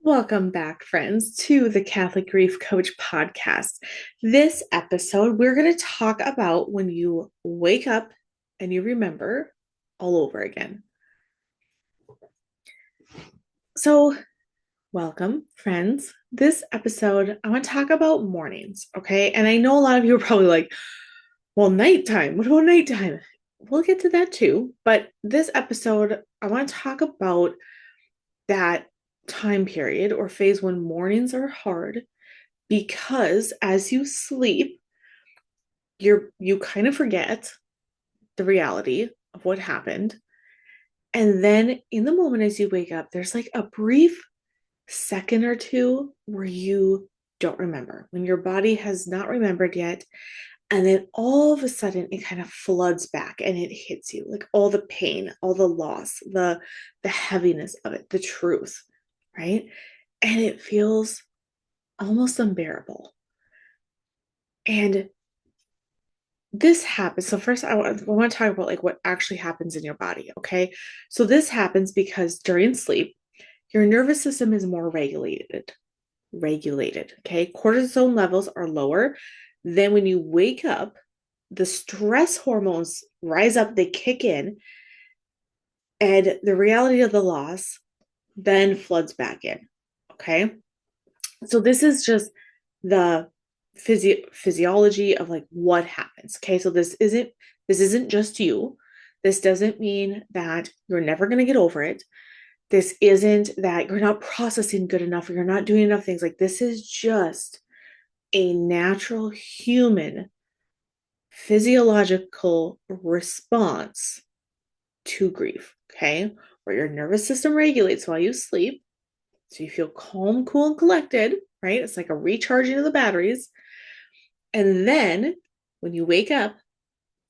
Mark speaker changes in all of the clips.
Speaker 1: Welcome back, friends, to the Catholic Grief Coach podcast. This episode, we're going to talk about when you wake up and you remember all over again. So, welcome, friends. This episode, I want to talk about mornings, okay? And I know a lot of you are probably like, well, nighttime. What about nighttime? We'll get to that too. But this episode, I want to talk about that time period or phase when mornings are hard because as you sleep, you kind of forget the reality of what happened. And then in the moment as you wake up, there's like a brief second or two where you don't remember, when your body has not remembered yet. And then all of a sudden it kind of floods back and it hits you, like all the pain, all the loss, the heaviness of it, the truth, right? And it feels almost unbearable. And this happens. So first, I want to talk about like what actually happens in your body. Okay, so this happens because during sleep, your nervous system is more regulated. Regulated. Okay, cortisol levels are lower. Then when you wake up, the stress hormones rise up. They kick in, and the reality of the loss then floods back in. Okay, so this is just the physiology of like what happens. Okay, so this isn't just you. This doesn't mean that you're never going to get over it. This isn't that you're not processing good enough or you're not doing enough things. Like, this is just a natural human physiological response to grief. Okay, where your nervous system regulates while you sleep, so you feel calm, cool, and collected, right? It's like a recharging of the batteries. And then when you wake up,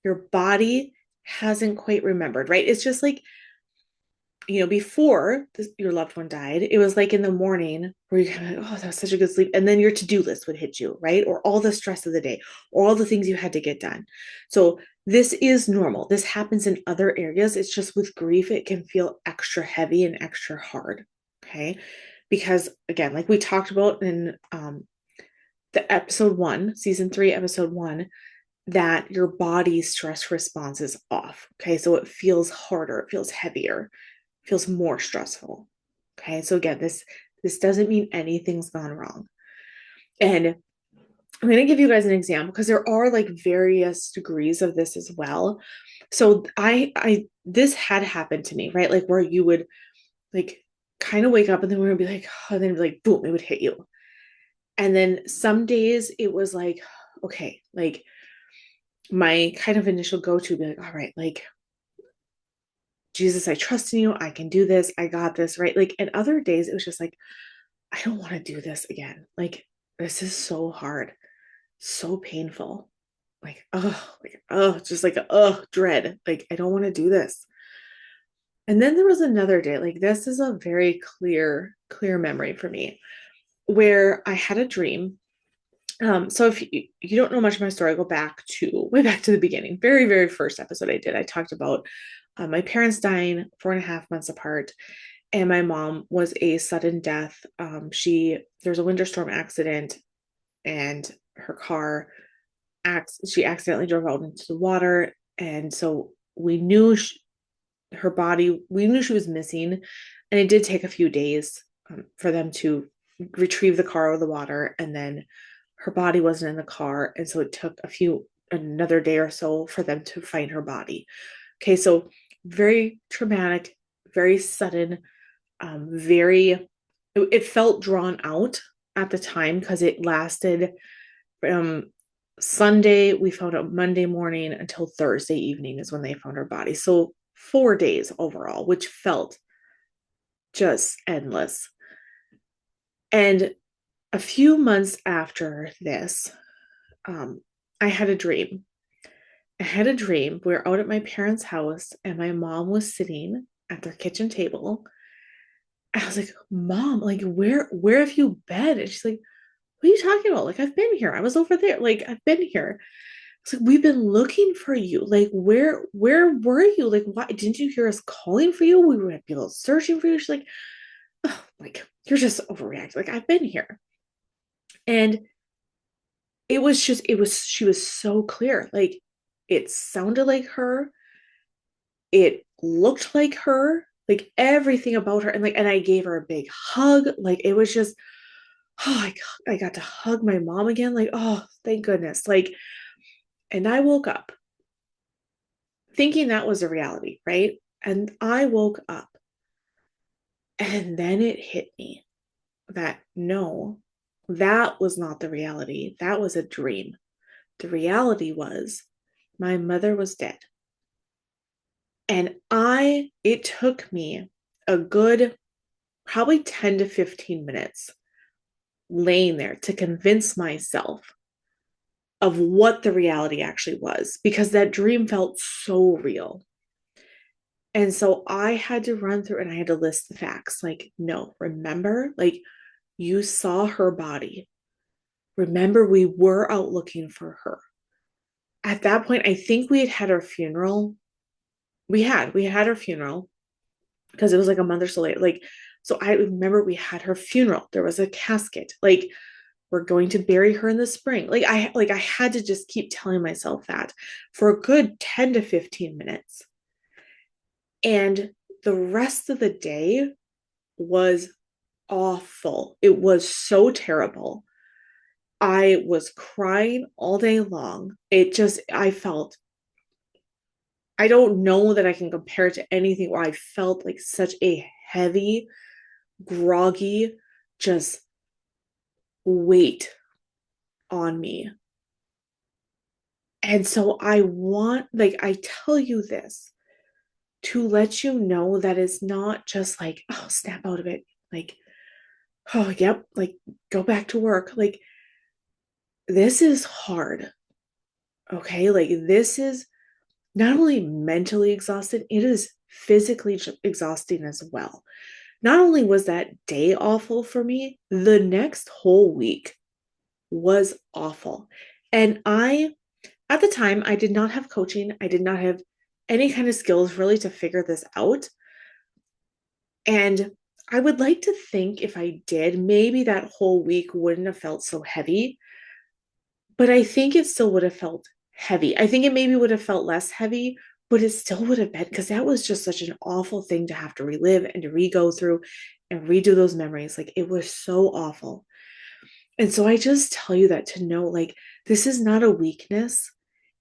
Speaker 1: your body hasn't quite remembered, right? It's just like, before your loved one died, it was like in the morning where you kind of, oh, that was such a good sleep. And then your to do list would hit you, right? Or all the stress of the day, or all the things you had to get done. So this is normal. This happens in other areas. It's just with grief, it can feel extra heavy and extra hard. Okay. Because again, like we talked about in the episode 1, season 3, episode 1, that your body's stress response is off. Okay. So it feels harder, it feels heavier, it feels more stressful. Okay. So again, this doesn't mean anything's gone wrong. And I'm going to give you guys an example because there are like various degrees of this as well. So I this had happened to me, right? Like where you would like kind of wake up and then we would be like, oh, and then like boom, it would hit you. And then some days it was like, okay, like my kind of initial go-to be like, all right, like, Jesus, I trust in you. I can do this. I got this, right? Like, and other days it was just like, I don't want to do this again. Like, this is so hard, so painful. Just like, dread. Like, I don't want to do this. And then there was another day, like, this is a very clear memory for me where I had a dream. So if you don't know much of my story, I go way back to the beginning. Very, very first episode I did. I talked about my parents dying 4.5 months apart, and my mom was a sudden death. There's a winter storm accident, and her car she accidentally drove out into the water, and so we knew her body. We knew she was missing, and it did take a few days for them to retrieve the car out of the water, and then her body wasn't in the car, and so it took another day or so for them to find her body. Okay, so very traumatic, very sudden, it felt drawn out at the time because it lasted from Sunday, we found out Monday morning until Thursday evening is when they found her body. So 4 days overall, which felt just endless. And a few months after this, I had a dream. I had a dream. We were out at my parents' house, and my mom was sitting at their kitchen table. I was like, Mom, like, where have you been? And she's like, what are you talking about? Like, I've been here. I was over there. Like, I've been here. It's like, we've been looking for you. Like, where were you? Like, why didn't you hear us calling for you? We were people searching for you. She's like, oh, like, you're just overreacting. Like, I've been here. And she was so clear. Like, it sounded like her. It looked like her, like everything about her. And I gave her a big hug. Like, it was just, oh, I got to hug my mom again. Like, oh, thank goodness. Like, and I woke up thinking that was a reality, right? And I woke up and then it hit me that no, that was not the reality. That was a dream. The reality was my mother was dead. And it took me a good probably 10 to 15 minutes laying there to convince myself of what the reality actually was because that dream felt so real. And so I had to run through and I had to list the facts. Like, no, remember, like, you saw her body. Remember, we were out looking for her. At that point, I think we had our funeral. We had our funeral because it was like a month or so later. Like, so I remember we had her funeral. There was a casket. Like, we're going to bury her in the spring. Like I had to just keep telling myself that for a good 10 to 15 minutes. And the rest of the day was awful. It was so terrible. I was crying all day long. I felt, I don't know that I can compare it to anything where I felt like such a heavy, groggy, just weight on me. And so I tell you this to let you know that it's not just like, oh, snap out of it. Like, oh, yep, like go back to work. Like, this is hard. Okay. Like, this is not only mentally exhausted, it is physically exhausting as well. Not only was that day awful for me, the next whole week was awful. And at the time, I did not have coaching. I did not have any kind of skills really to figure this out. And I would like to think if I did, maybe that whole week wouldn't have felt so heavy, but I think it still would have felt heavy. I think it maybe would have felt less heavy, but it still would have been because that was just such an awful thing to have to relive and to re-go through and redo those memories. Like, it was so awful. And so I just tell you that to know, like, this is not a weakness.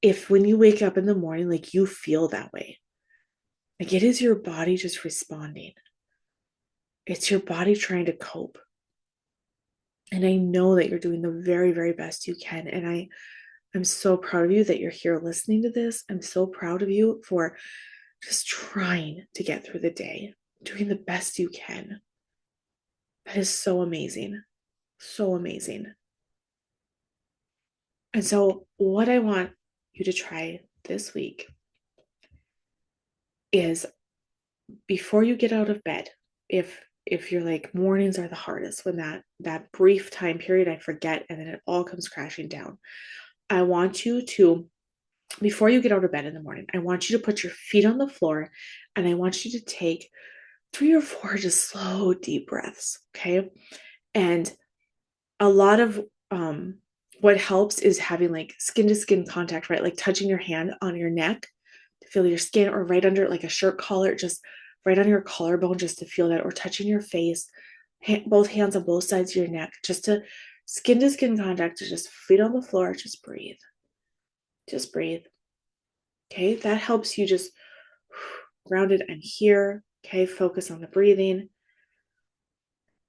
Speaker 1: If when you wake up in the morning, like, you feel that way, like, it is your body just responding. It's your body trying to cope. And I know that you're doing the very, very best you can. And I'm so proud of you that you're here listening to this. I'm so proud of you for just trying to get through the day, doing the best you can. That is so amazing. So amazing. And so, what I want you to try this week is before you get out of bed, if you're like mornings are the hardest when that brief time period I forget and then it all comes crashing down. I want you to before you get out of bed in the morning, I want you to put your feet on the floor and I want you to take 3 or 4 just slow deep breaths, okay? And a lot of what helps is having like skin to skin contact, right? Like touching your hand on your neck to feel your skin or right under like a shirt collar, just right on your collarbone, just to feel that, or touching your face, both hands on both sides of your neck, just to skin contact, to just feet on the floor, just breathe. Just breathe. Okay, that helps you just grounded and here. Okay, focus on the breathing.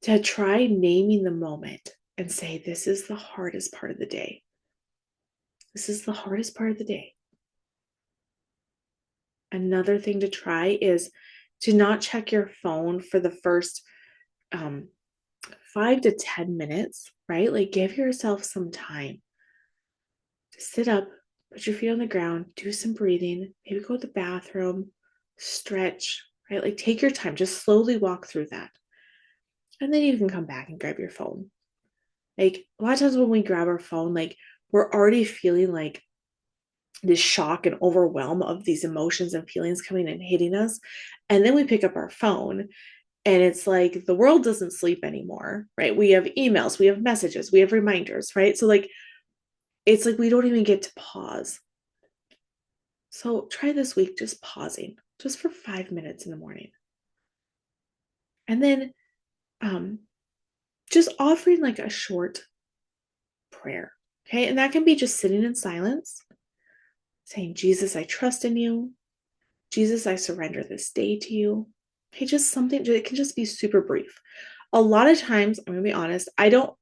Speaker 1: To try naming the moment and say, this is the hardest part of the day. This is the hardest part of the day. Another thing to try is to not check your phone for the first 5 to 10 minutes, right? Like, give yourself some time to sit up, put your feet on the ground, do some breathing, maybe go to the bathroom, stretch, right? Like, take your time, just slowly walk through that. And then you can come back and grab your phone. Like, a lot of times when we grab our phone, like, we're already feeling like this shock and overwhelm of these emotions and feelings coming and hitting us. And then we pick up our phone And it's like the world doesn't sleep anymore, right? We have emails, we have messages, we have reminders, right? So, like, it's like we don't even get to pause. So, try this week just pausing just for 5 minutes in the morning. And then just offering like a short prayer. Okay. And that can be just sitting in silence, saying, Jesus, I trust in you. Jesus, I surrender this day to you. Okay. Just something, it can just be super brief. A lot of times, I'm gonna be honest, I don't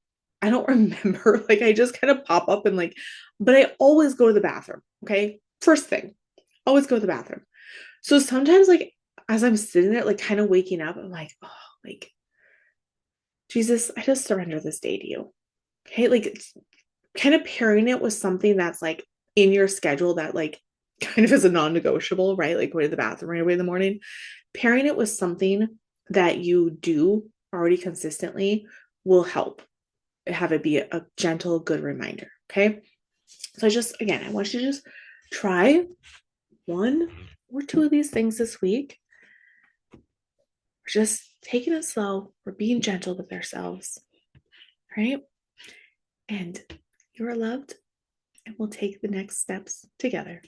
Speaker 1: remember. Like I just kind of pop up and like, but I always go to the bathroom. Okay. First thing, always go to the bathroom. So sometimes like as I'm sitting there, like kind of waking up, I'm like, oh, like, Jesus, I just surrender this day to you. Okay. Like kind of pairing it with something that's like in your schedule that like kind of is a non-negotiable, right? Like going to the bathroom right away in the morning, pairing it with something that you do already consistently will help have it be a gentle, good reminder. Okay. So again, I want you to just try one or two of these things this week. We're just taking it slow. We're being gentle with ourselves. Right. And you are loved, and we'll take the next steps together.